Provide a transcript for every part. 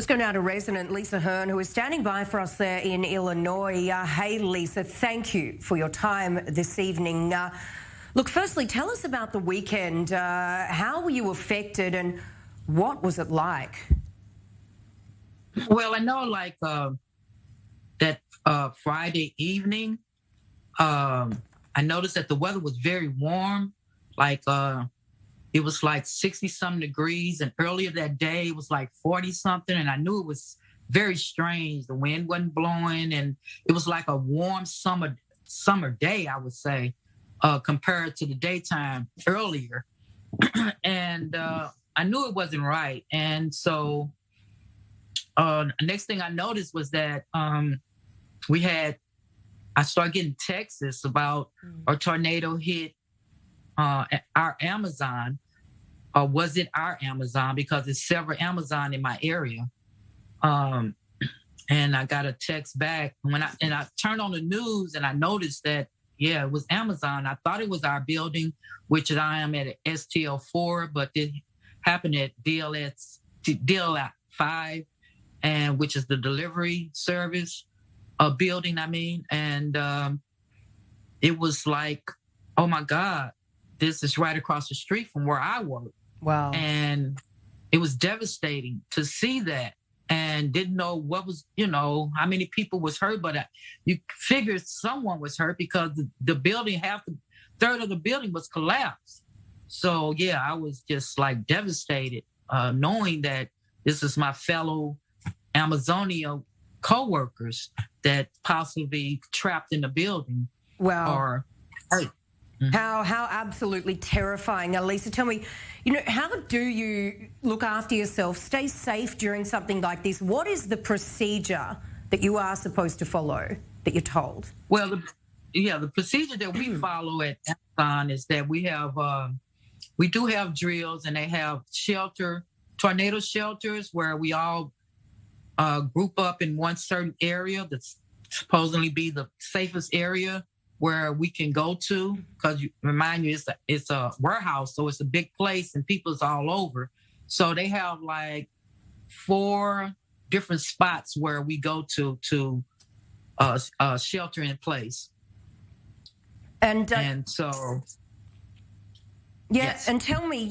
Let's go now to resident Lisa Hearn, who is standing by for us there in Illinois. Hey, Lisa, thank you for your time this evening. Look, firstly, tell us about the weekend. How were you affected and what was it like? Well, I know that Friday evening, I noticed that the weather was very warm. It was like 60-something degrees, and earlier that day it was like 40-something, and I knew it was very strange. The wind wasn't blowing, and it was like a warm summer day, I would say, compared to the daytime earlier. And I knew it wasn't right. And so the next thing I noticed was that I started getting texts about a tornado hit our Amazon, or was it our Amazon? Because there's several Amazon in my area. And I got a text back and I turned on the news and I noticed that, yeah, it was Amazon. I thought it was our building, which I am at STL4, but it happened at DL 5, and which is the delivery service building, and it was like, oh my God, this is right across the street from where I work. Wow. And it was devastating to see that, and didn't know what was, how many people was hurt, but you figured someone was hurt because the building, third of the building was collapsed. So yeah, I was just like devastated, knowing that this is my fellow Amazonia co-workers that possibly trapped in the building. Wow. Or hurt. Mm-hmm. How absolutely terrifying. Now, Lisa, tell me, how do you look after yourself, stay safe during something like this? What is the procedure that you are supposed to follow, that you're told? Well, the procedure that we follow at Amazon is that we do have drills, and they have tornado shelters where we all group up in one certain area that's supposedly be the safest area where we can go to, because it's a warehouse, so it's a big place and people's all over. So they have like 4 different spots where we go to shelter in place. And so, yeah. Yes. And tell me,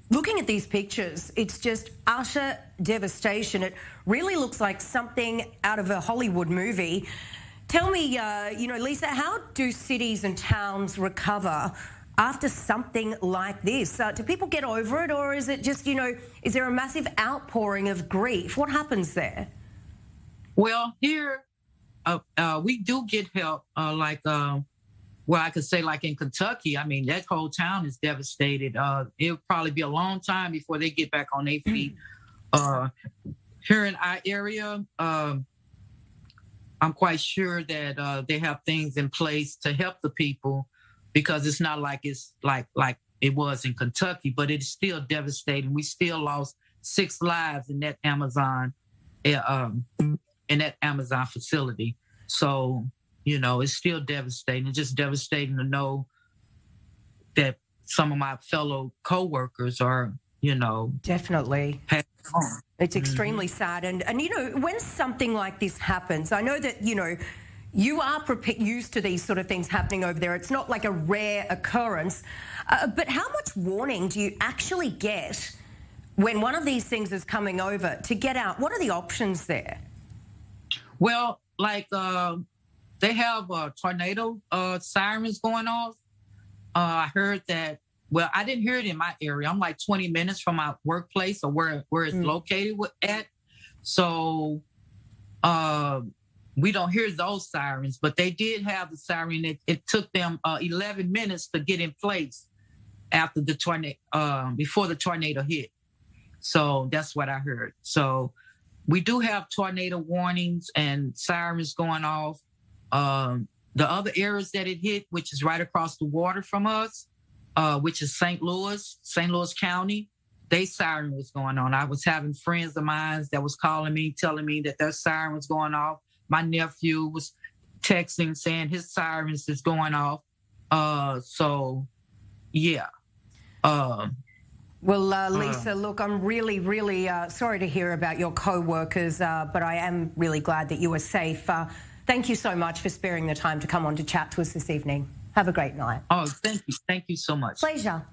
looking at these pictures, it's just utter devastation. It really looks like something out of a Hollywood movie. Tell me, Lisa, how do cities and towns recover after something like this? Do people get over it, or is it just, is there a massive outpouring of grief? What happens there? Well, here we do get help, I could say like in Kentucky. I mean, that whole town is devastated. It'll probably be a long time before they get back on their feet. Here in our area, I'm quite sure that they have things in place to help the people, because it's not like it's like it was in Kentucky, but it's still devastating. We still lost 6 lives in that Amazon facility. So, it's still devastating. It's just devastating to know that some of my fellow co-workers are, definitely passed on. It's extremely sad. And when something like this happens, I know that, you are used to these sort of things happening over there. It's not like a rare occurrence. But how much warning do you actually get when one of these things is coming over to get out? What are the options there? Well, they have tornado sirens going off. I heard that. Well, I didn't hear it in my area. I'm like 20 minutes from my workplace, or where it's located at. So we don't hear those sirens, but they did have the siren. It took them 11 minutes to get in place after the tornado, before the tornado hit. So that's what I heard. So we do have tornado warnings and sirens going off. The other areas that it hit, which is right across the water from us, which is St. Louis County, their siren was going on. I was having friends of mine that was calling me, telling me that their siren was going off. My nephew was texting saying his sirens is going off. So, yeah. Well, Lisa, look, I'm really, really sorry to hear about your co-workers, but I am really glad that you were safe. Thank you so much for sparing the time to come on to chat to us this evening. Have a great night. Oh, thank you. Thank you so much. Pleasure.